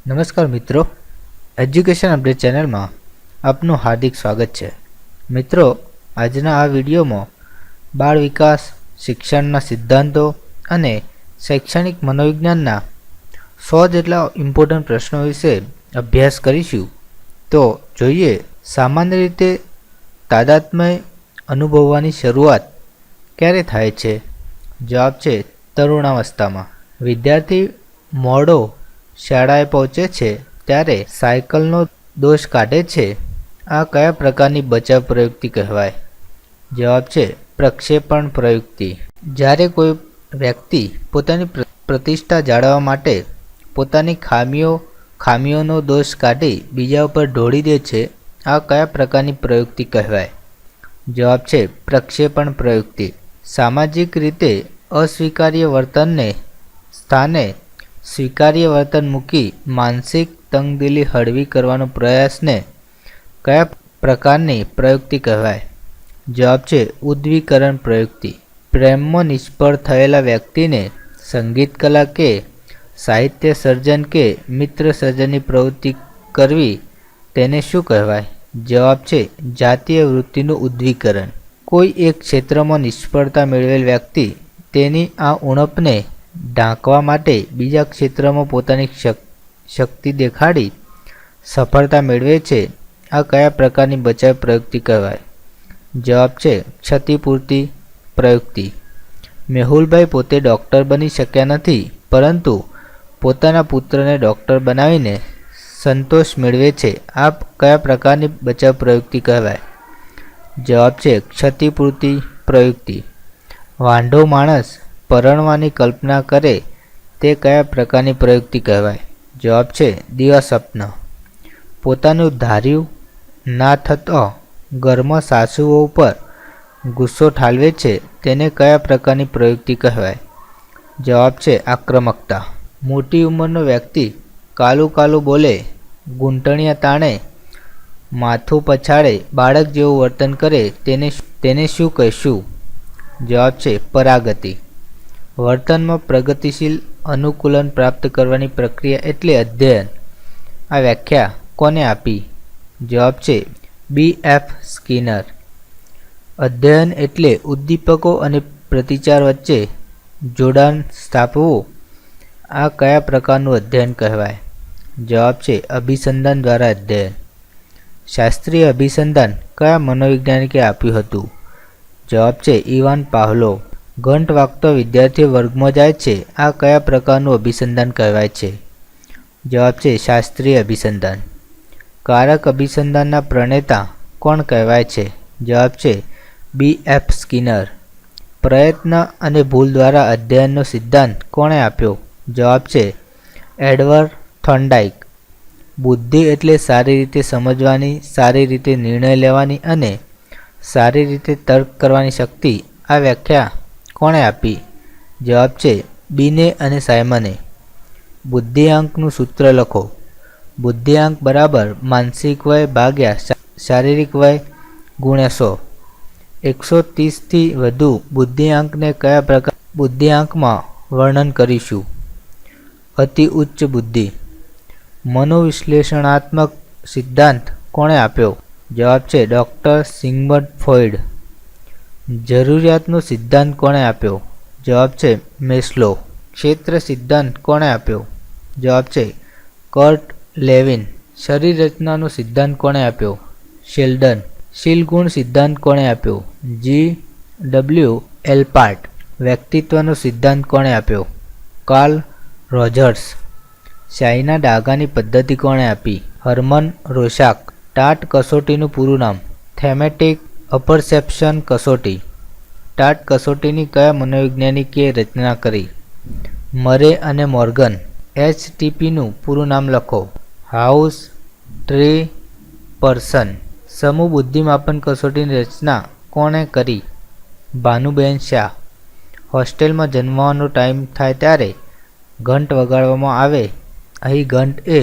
નમસ્કાર મિત્રો, education update ચેનલમાં આપનું હાર્દિક સ્વાગત છે. મિત્રો, આજના આ વિડીયોમાં બાળ વિકાસ, શિક્ષણના સિદ્ધાંતો અને શૈક્ષણિક મનોવિજ્ઞાનના 100 જેટલા ઇમ્પોર્ટન્ટ પ્રશ્નો વિશે અભ્યાસ કરીશું. તો જોઈએ, સામાન્ય રીતે તાદાત્મ્ય અનુભવવાની શરૂઆત ક્યારે થાય છે? જવાબ છે તરુણાવસ્થામાં. વિદ્યાર્થી મોડો શાળાએ પહોંચે છે ત્યારે સાયકલનો દોષ કાઢે છે. આ કયા પ્રકારની બચાવ પ્રયુક્તિ કહેવાય? જવાબ છે પ્રક્ષેપણ પ્રયુક્તિ. જ્યારે કોઈ વ્યક્તિ પોતાની પ્રતિષ્ઠા જાળવવા માટે પોતાની ખામીઓનો દોષ કાઢી બીજા ઉપર ઢોળી દે છે, આ કયા પ્રકારની પ્રયુક્તિ કહેવાય? જવાબ છે પ્રક્ષેપણ પ્રયુક્તિ. સામાજિક રીતે અસ્વીકાર્ય વર્તનને સ્થાને સ્વીકાર્ય વર્તન મૂકી માનસિક તંગદિલી હળવી કરવાનો પ્રયાસને કયા પ્રકારની પ્રયુક્તિ કહેવાય? જવાબ છે ઉદ્દીકરણ પ્રયુક્તિ. પ્રેમમાં નિષ્ફળ થયેલા વ્યક્તિને સંગીત કલા કે સાહિત્ય સર્જન કે મિત્ર સર્જનની પ્રવૃત્તિ કરવી, તેને શું કહેવાય? જવાબ છે જાતીય વૃત્તિનું ઉદ્દીકરણ. કોઈ એક ક્ષેત્રમાં નિષ્ફળતા મેળવેલ વ્યક્તિ તેની આ ઉણપને ઢાંકવા માટે બીજા ક્ષેત્રમાં પોતાની શક્તિ દેખાડી સફળતા મેળવે છે. આ કયા પ્રકારની બચાવ પ્રયુક્તિ કહેવાય? જવાબ છે ક્ષતિપૂર્તિ પ્રયુક્તિ. મેહુલભાઈ પોતે ડૉક્ટર બની શક્યા નથી, પરંતુ પોતાના પુત્રને ડૉક્ટર બનાવીને સંતોષ મેળવે છે. આ કયા પ્રકારની બચાવ પ્રયુક્તિ કહેવાય? જવાબ છે ક્ષતિપૂર્તિ પ્રયુક્તિ. વાંઢો માણસ પરણવાની કલ્પના કરે તે કયા પ્રકારની પ્રયુક્તિ કહેવાય? જવાબ છે દિવાસ્વપ્ન. પોતાનું ધાર્યું ના થતો ઘરમાં સાસુઓ ઉપર ગુસ્સો ઠાલવે છે, તેને કયા પ્રકારની પ્રયુક્તિ કહેવાય? જવાબ છે આક્રમકતા. મોટી ઉંમરનો વ્યક્તિ કાલું બોલે, ઘૂંટણિયા તાણે, માથું પછાડે, બાળક જેવું વર્તન કરે, તેને શું કહેશું? જવાબ છે પરાગતિ. વર્તનમાં પ્રગતિશીલ અનુકૂલન પ્રાપ્ત કરવાની પ્રક્રિયા એટલે અધ્યયન. આ વ્યાખ્યા કોને આપી? જવાબ છે B.F. સ્કિનર. અધ્યયન એટલે ઉદ્દીપકો અને પ્રતિચાર વચ્ચે જોડાણ સ્થાપવું. આ કયા પ્રકારનું અધ્યયન કહેવાય? જવાબ છે અભિસંધાન દ્વારા અધ્યયન. શાસ્ત્રીય અભિસંધાન કયા મનોવૈજ્ઞાનિકે આપ્યું હતું? જવાબ છે ઇવાન પાવલોવ. ઘંટ વાગતો વિદ્યાર્થીઓ વર્ગમાં જાય છે, આ કયા પ્રકારનું અભિસંધાન કહેવાય છે? જવાબ છે શાસ્ત્રીય અભિસંધાન. કારક અભિસંધાનના પ્રણેતા કોણ કહેવાય છે? જવાબ છે B.F. સ્કિનર. પ્રયત્ન અને ભૂલ દ્વારા અધ્યયનનો સિદ્ધાંત કોણે આપ્યો? જવાબ છે એડવર્ડ થોર્નડાઇક. બુદ્ધિ એટલે સારી રીતે સમજવાની, સારી રીતે નિર્ણય લેવાની અને સારી રીતે તર્ક કરવાની શક્તિ. આ વ્યાખ્યા કોણે આપી? જવાબ છે બીને અને સાયમને. બુદ્ધિઆંકનું સૂત્ર લખો. બુદ્ધિઆંક બરાબર માનસિક વય ભાગ્યા શારીરિક વય ગુણ્યા 100. 130થી વધુ બુદ્ધિઆંકને કયા પ્રકાર બુદ્ધિઆંકમાં વર્ણન કરીશું? અતિ ઉચ્ચ બુદ્ધિ. મનોવિશ્લેષણાત્મક સિદ્ધાંત કોણે આપ્યો? જવાબ છે ડૉક્ટર સિગમન્ડ ફ્રોઈડ. જરૂરિયાતનો સિદ્ધાંત કોણે આપ્યો? જવાબ છે મેસ્લો. ક્ષેત્ર સિદ્ધાંત કોણે આપ્યો? જવાબ છે કર્ટ લેવિન. શરીર રચનાનો સિદ્ધાંત કોણે આપ્યો? શેલ્ડન. શીલગુણ સિદ્ધાંત કોણે આપ્યો? G.W. એલ્પાર્ટ. વ્યક્તિત્વનો સિદ્ધાંત કોણે આપ્યો? Karl Rogers. શાહીના ડાઘાની પદ્ધતિ કોણે આપી? હર્મન રોશાક. ટાટ કસોટીનું પૂરું નામ? થેમેટિક અપરસેપ્શન કસોટી. ટાટ કસોટીની કયા મનોવૈજ્ઞાનિકે રચના કરી? મરે અને મોર્ગન. HTPનું પૂરું નામ લખો. House tree person. સમૂહ બુદ્ધિમાપન કસોટીની રચના કોણે કરી? ભાનુબેન શાહ. હોસ્ટેલમાં જમવાનો ટાઈમ થાય ત્યારે ઘંટ વગાડવામાં આવે. અહીં ઘંટ એ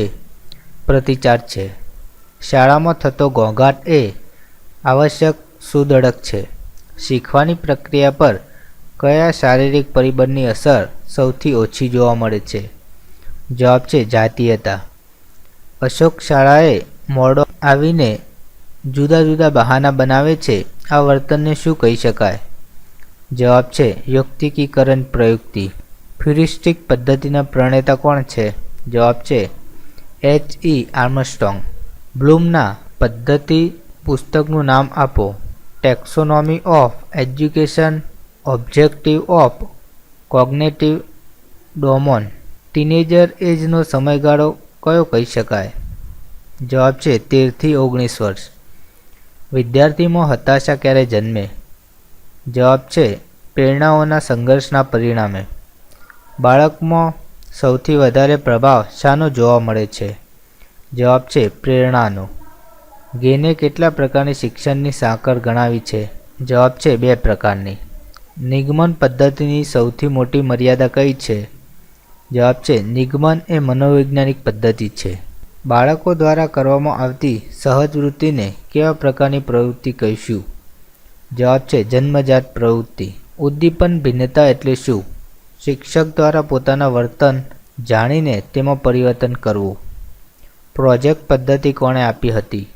પ્રતિચાર છે. શાળામાં થતો ઘોંઘાટ એ આવશ્યક સુદળક છે. શીખવાની પ્રક્રિયા પર કયા શારીરિક પરિબળની અસર સૌથી ઓછી જોવા મળે છે? જવાબ છે જાતીયતા. અશોક શાળાએ મોડો આવીને જુદા જુદા બહાના બનાવે છે, આ વર્તનને શું કહી શકાય? જવાબ છે યુક્તિકીકરણ પ્રયુક્તિ. ફ્યુરિસ્ટિક પદ્ધતિના પ્રણેતા કોણ છે? જવાબ છે H.E. આર્મસ્ટ્રોંગ. બ્લૂમના પદ્ધતિ પુસ્તકનું નામ આપો. Taxonomy of education, objective of cognitive domain. Teenager એજનો સમયગાળો કયો કહી શકાય? જવાબ છે 13 થી 19 વર્ષ. વિદ્યાર્થીમાં હતાશા ક્યારે જન્મે? જવાબ છે પ્રેરણાઓના સંઘર્ષના પરિણામે. બાળકમાં સૌથી વધારે પ્રભાવ શાનો જોવા મળે છે? જવાબ છે પ્રેરણાનો. ગેને કેટલા પ્રકારની શિક્ષણની સાંકળ ગણાવી છે? જવાબ છે 2 પ્રકારની. નિગમન પદ્ધતિની સૌથી મોટી મર્યાદા કઈ છે? જવાબ છે નિગમન એ મનોવૈજ્ઞાનિક પદ્ધતિ છે. બાળકો દ્વારા કરવામાં આવતી સહજ વૃત્તિને કેવા પ્રકારની પ્રવૃત્તિ કહીશું? જવાબ છે જન્મજાત પ્રવૃત્તિ. ઉદ્દીપન ભિન્નતા એટલે શું? શિક્ષક દ્વારા પોતાના વર્તન જાણીને તેમાં પરિવર્તન કરવું. પ્રોજેક્ટ પદ્ધતિ કોણે આપી હતી?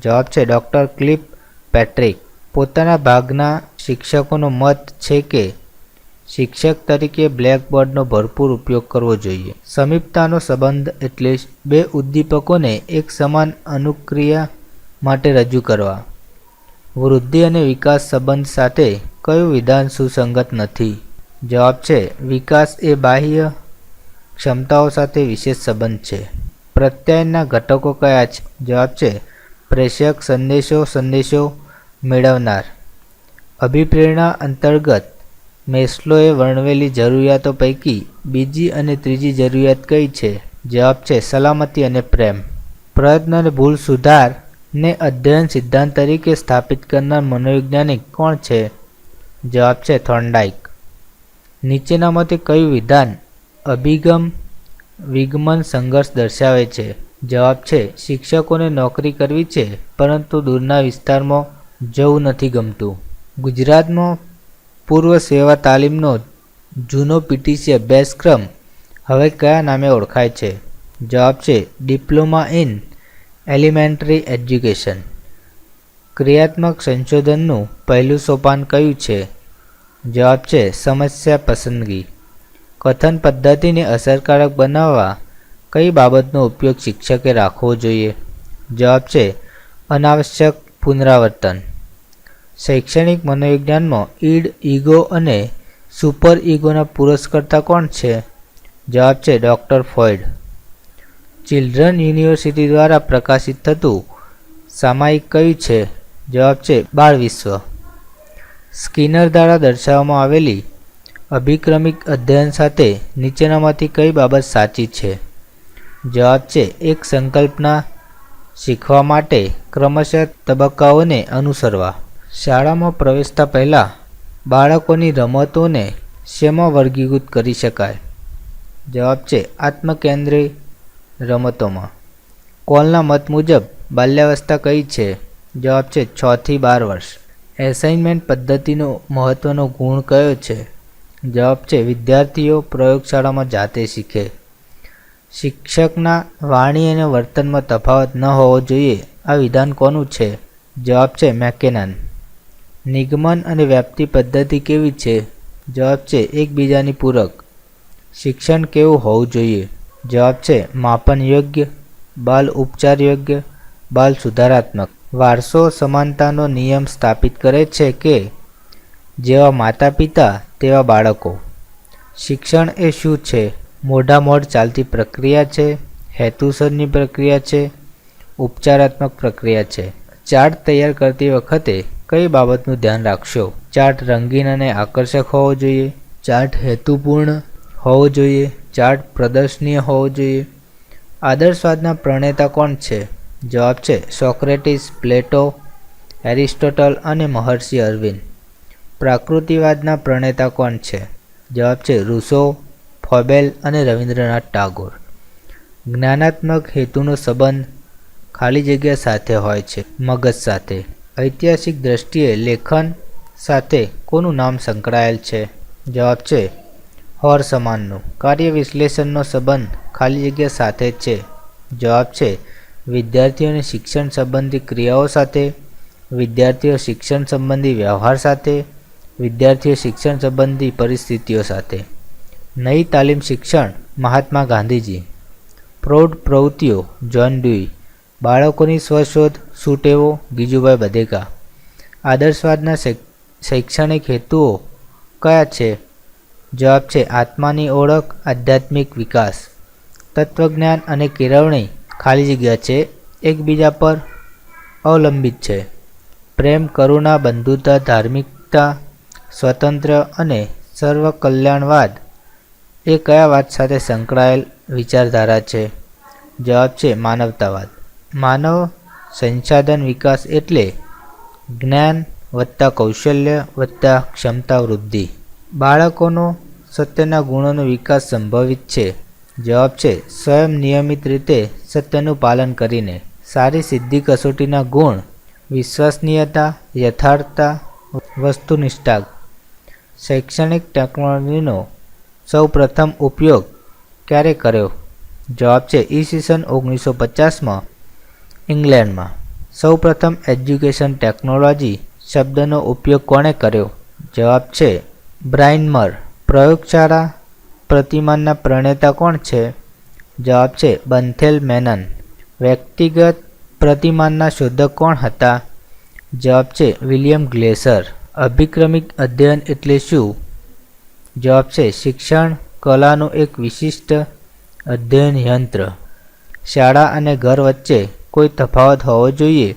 જવાબ છે ડૉક્ટર ક્લિફ પેટ્રિક. પોતાના ભાગના શિક્ષકોનો મત છે કે શિક્ષક તરીકે બ્લેકબોર્ડનો ભરપૂર ઉપયોગ કરવો જોઈએ. સમીપતાનો સંબંધ એટલે 2 ઉદ્દીપકોને એક સમાન અનુક્રિયા માટે રજૂ કરવા. વૃદ્ધિ અને વિકાસ સંબંધ સાથે કયું વિધાન સુસંગત નથી? જવાબ છે વિકાસ એ બાહ્ય ક્ષમતાઓ સાથે વિશેષ સંબંધ છે. પ્રત્યાયનના ઘટકો કયા છે? જવાબ છે પ્રેષક, સંદેશો મેળવનાર. અભિપ્રેરણા અંતર્ગત મેસ્લોએ વર્ણવેલી જરૂરિયાતો પૈકી બીજી અને ત્રીજી જરૂરિયાત કઈ છે? જવાબ છે સલામતી અને પ્રેમ. પ્રયત્ન અને ભૂલ સુધાર ને અધ્યયન સિદ્ધાંત તરીકે સ્થાપિત કરનાર મનોવૈજ્ઞાનિક કોણ છે? જવાબ છે થોર્નડાઇક. નીચેનામાંથી કયું વિધાન અભિગમ વિગમન સંઘર્ષ દર્શાવે છે? જવાબ છે શિક્ષકોને નોકરી કરવી છે પરંતુ દૂરના વિસ્તારમાં જવું નથી ગમતું. ગુજરાતમાં પૂર્વ સેવા તાલીમનો જૂનો પીટીસી અભ્યાસક્રમ હવે કયા નામે ઓળખાય છે? જવાબ છે ડિપ્લોમા ઇન એલિમેન્ટરી એજ્યુકેશન. ક્રિયાત્મક સંશોધનનું પહેલું સોપાન કયું છે? જવાબ છે સમસ્યા પસંદગી. કથન પદ્ધતિને અસરકારક બનાવવા કઈ બાબતનો ઉપયોગ શિક્ષકે રાખવો જોઈએ? જવાબ છે અનાવશ્યક પુનરાવર્તન. શૈક્ષણિક મનોવિજ્ઞાનમાં ઈડ, ઈગો અને સુપર ઈગોના પુરસ્કર્તા કોણ છે? જવાબ છે ડૉક્ટર ફ્રોઈડ. ચિલ્ડ્રન યુનિવર્સિટી દ્વારા પ્રકાશિત થતું સામાયિક કયું છે? જવાબ છે બાળ વિશ્વ. સ્કિનર દ્વારા દર્શાવવામાં આવેલી અભિક્રમિક અધ્યયન સાથે નીચેનામાંથી કઈ બાબત સાચી છે? જવાબ છે એક સંકલ્પના શીખવા માટે ક્રમશઃ તબક્કાઓને અનુસરવા. શાળામાં પ્રવેશતા પહેલાં બાળકોની રમતોને શેમાં વર્ગીકૃત કરી શકાય? જવાબ છે આત્મકેન્દ્રિત રમતોમાં. કોલના મત મુજબ બાલ્યાવસ્થા કઈ છે? જવાબ છે 6 થી 12 વર્ષ. એસાઇનમેન્ટ પદ્ધતિનો મહત્વનો ગુણ કયો છે? જવાબ છે વિદ્યાર્થીઓ પ્રયોગશાળામાં જાતે શીખે. શિક્ષકના વાણી અને વર્તનમાં તફાવત ન હોવો જોઈએ, આ વિધાન કોનું છે? જવાબ છે મેકેનન. નિગમન અને વ્યાપ્તિ પદ્ધતિ કેવી છે? જવાબ છે એકબીજાની પૂરક. શિક્ષણ કેવું હોવું જોઈએ? જવાબ છે માપન યોગ્ય, બાલ ઉપચાર યોગ્ય, બાલ સુધારાત્મક. વારસો સમાનતાનો નિયમ સ્થાપિત કરે છે કે જેવા માતા પિતા તેવા બાળકો. શિક્ષણ એ શું છે? મોઢામોઢ ચાલતી પ્રક્રિયા છે, હેતુસરની પ્રક્રિયા છે, ઉપચારાત્મક પ્રક્રિયા છે. ચાર્ટ તૈયાર કરતી વખતે કઈ બાબતનું ધ્યાન રાખશો? ચાર્ટ રંગીન અને આકર્ષક હોવો જોઈએ, ચાર્ટ હેતુપૂર્ણ હોવો જોઈએ, ચાર્ટ પ્રદર્શનીય હોવો જોઈએ. આદર્શવાદના પ્રણેતા કોણ છે? જવાબ છે સોક્રેટિસ, પ્લેટો, એરિસ્ટોટલ અને મહર્ષિ અરવિંદ. પ્રાકૃતિવાદના પ્રણેતા કોણ છે? જવાબ છે રૂસો, ફોબેલ અને રવિન્દ્રનાથ ટાગોર. જ્ઞાનાત્મક હેતુનો સંબંધ ખાલી જગ્યા સાથે હોય છે, મગજ સાથે. ઐતિહાસિક દ્રષ્ટિએ લેખન સાથે કોનું નામ સંકળાયેલ છે? જવાબ છે હોર સમાનનું. કાર્ય વિશ્લેષણનો સંબંધ ખાલી જગ્યા સાથે છે, જવાબ છે વિદ્યાર્થીઓની શિક્ષણ સંબંધી ક્રિયાઓ સાથે, વિદ્યાર્થીઓ શિક્ષણ સંબંધી વ્યવહાર સાથે, વિદ્યાર્થીઓ શિક્ષણ સંબંધી પરિસ્થિતિઓ સાથે. નઈ તાલીમ શિક્ષણ મહાત્મા ગાંધીજી. પ્રૌઢ પ્રવૃત્તિઓ જ્હોન ડ્યુઈ. બાળકોની સ્વશોધ સુટેવો ગીજુભાઈ બધેકા. આદર્શવાદના શૈક્ષણિક હેતુઓ કયા છે? જવાબ છે આત્માની ઓળખ, આધ્યાત્મિક વિકાસ. તત્વજ્ઞાન અને કેળવણી ખાલી જગ્યા છે એકબીજા પર અવલંબિત છે. પ્રેમ, કરુણા, બંધુતા, ધાર્મિકતા, સ્વતંત્ર અને સર્વકલ્યાણવાદ એ કયા વાદ સાથે સંકળાયેલ વિચારધારા છે? જવાબ છે માનવતાવાદ. માનવ સંસાધન વિકાસ એટલે જ્ઞાન વત્તા કૌશલ્ય વત્તા ક્ષમતા વૃદ્ધિ. બાળકોનો સત્યના ગુણોનો વિકાસ સંભવિત છે. જવાબ છે સ્વયં નિયમિત રીતે સત્યનું પાલન કરીને. સારી સિદ્ધિ કસોટીના ગુણ વિશ્વસનીયતા, યથાર્થતા, વસ્તુનિષ્ઠતા. શૈક્ષણિક ટેકનોલોજીનો સૌ પ્રથમ ઉપયોગ ક્યારે કર્યો? જવાબ છે ઈસવીસન 1950માં ઇંગ્લેન્ડમાં. સૌ પ્રથમ એજ્યુકેશન ટેકનોલોજી શબ્દનો ઉપયોગ કોણે કર્યો? જવાબ છે બ્રાઇનમર. પ્રયોગશાળા પ્રતિમાનના પ્રણેતા કોણ છે? જવાબ છે બંથેલ મેનન. વ્યક્તિગત પ્રતિમાનના શોધક કોણ હતા? જવાબ છે વિલિયમ ગ્લેસર. અભિક્રમિક અધ્યયન એટલે શું? જવાબ છે શિક્ષણ કલાનું એક વિશિષ્ટ અધ્યયન યંત્ર. શાળા અને ઘર વચ્ચે કોઈ તફાવત હોવો જોઈએ.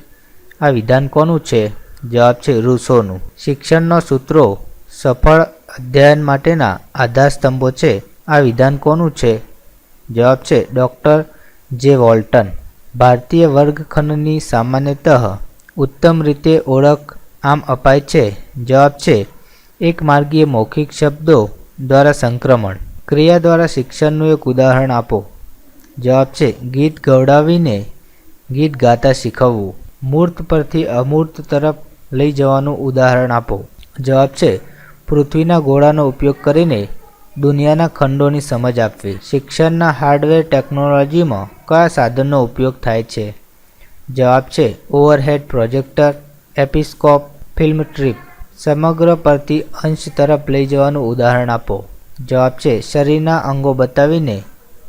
આ વિધાન કોનું છે? જવાબ છે રૂસોનું. શિક્ષણના સૂત્રો સફળ અધ્યયન માટેના આધારસ્તંભો છે. આ વિધાન કોનું છે? જવાબ છે ડૉક્ટર જે વોલ્ટન. ભારતીય વર્ગખંડની સામાન્યતઃ ઉત્તમ રીતે ઓળખ આમ અપાય છે. જવાબ છે એક માર્ગીય મૌખિક શબ્દો દ્વારા સંક્રમણ. ક્રિયા દ્વારા શિક્ષણનું એક ઉદાહરણ આપો. જવાબ છે ગીત ગવડાવીને ગીત ગાતા શીખવવું. મૂર્ત પરથી અમૂર્ત તરફ લઈ જવાનું ઉદાહરણ આપો. જવાબ છે પૃથ્વીના ગોળાનો ઉપયોગ કરીને દુનિયાના ખંડોની સમજ આપવી. શિક્ષણના હાર્ડવેર ટેકનોલોજીમાં કયા સાધનનો ઉપયોગ થાય છે? જવાબ છે ઓવરહેડ પ્રોજેક્ટર, એપિસ્કોપ, ફિલ્મ ટ્રીપ. સમગ્ર પરથી અંશ તરફ લઈ જવાનું ઉદાહરણ આપો. જવાબ છે શરીરના અંગો બતાવીને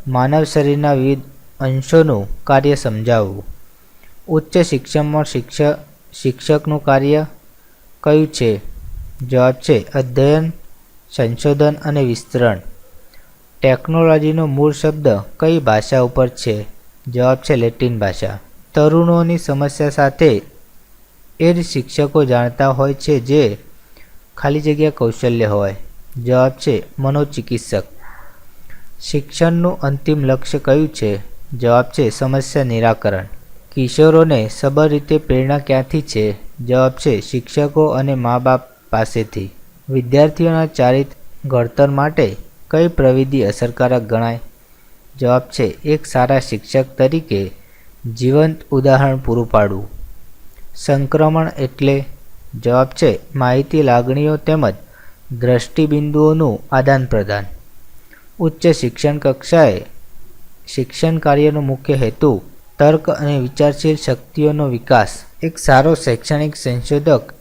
માનવ શરીરના વિવિધ અંશોનું કાર્ય સમજાવવું. ઉચ્ચ શિક્ષણમાં શિક્ષકનું કાર્ય કયું છે? જવાબ છે અધ્યયન, સંશોધન અને વિસ્તરણ. ટેકનોલોજીનો મૂળ શબ્દ કઈ ભાષા ઉપર છે? જવાબ છે લેટિન ભાષા. તરુણોની સમસ્યા સાથે એ જ શિક્ષકો જાણતા હોય છે જે ખાલી જગ્યા કૌશલ્ય હોય. જવાબ છે મનોચિકિત્સક. શિક્ષણનું અંતિમ લક્ષ્ય કયું છે? જવાબ છે સમસ્યા નિરાકરણ. કિશોરોને સબર રીતે પ્રેરણા ક્યાંથી છે? જવાબ છે શિક્ષકો અને મા બાપ પાસેથી. વિદ્યાર્થીઓના ચારિત્ર્ય ઘડતર માટે કઈ પ્રવિધિ અસરકારક ગણાય? જવાબ છે એક સારા શિક્ષક તરીકે જીવંત ઉદાહરણ પૂરું પાડવું. સંક્રમણ એટલે? જવાબ છે માહિતી, લાગણીઓ તેમજ દ્રષ્ટિબિંદુઓનું આદાન પ્રદાન. ઉચ્ચ શિક્ષણ કક્ષાએ શિક્ષણ કાર્યનો મુખ્ય હેતુ તર્ક અને વિચારશીલ શક્તિઓનો વિકાસ. એક સારો શૈક્ષણિક સંશોધક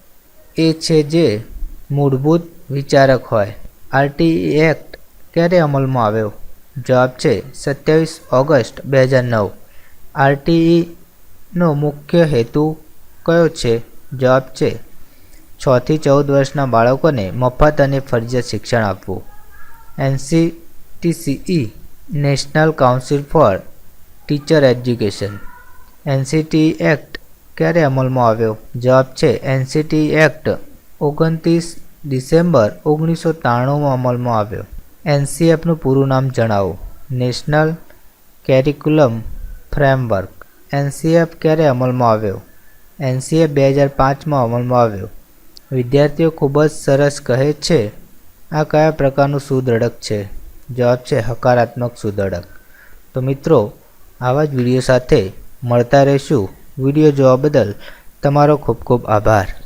એ છે જે મૂળભૂત વિચારક હોય. આરટીઈ એક્ટ ક્યારે અમલમાં આવ્યો? જવાબ છે 27 ઓગસ્ટ 2009. આરટીઈનો મુખ્ય હેતુ કયો છે? જવાબ છે 6 થી 14 વર્ષના બાળકોને મફત અને ફરજિયાત શિક્ષણ આપવું. NCTCE national council for teacher education. NCT act ક્યારે અમલમાં આવ્યો? જવાબ છે એનસીટી એક્ટ 29 ડિસેમ્બર 1993માં અમલમાં આવ્યો. એનસીએફનું પૂરું નામ જણાવો. National કેરિક્યુલમ framework. એનસીએફ ક્યારે અમલમાં આવ્યો? એનસીએફ 2005માં અમલમાં આવ્યો. વિદ્યાર્થીઓ ખૂબ જ સરસ કહે છે. આ કયા પ્રકારનું સુદૃઢક છે? જવાબ છે હકારાત્મક સુદૃઢક. તો મિત્રો, આવા જ વિડીયો સાથે મળતા રહીશું. વિડીયો જોવા બદલ તમારો ખૂબ ખૂબ આભાર.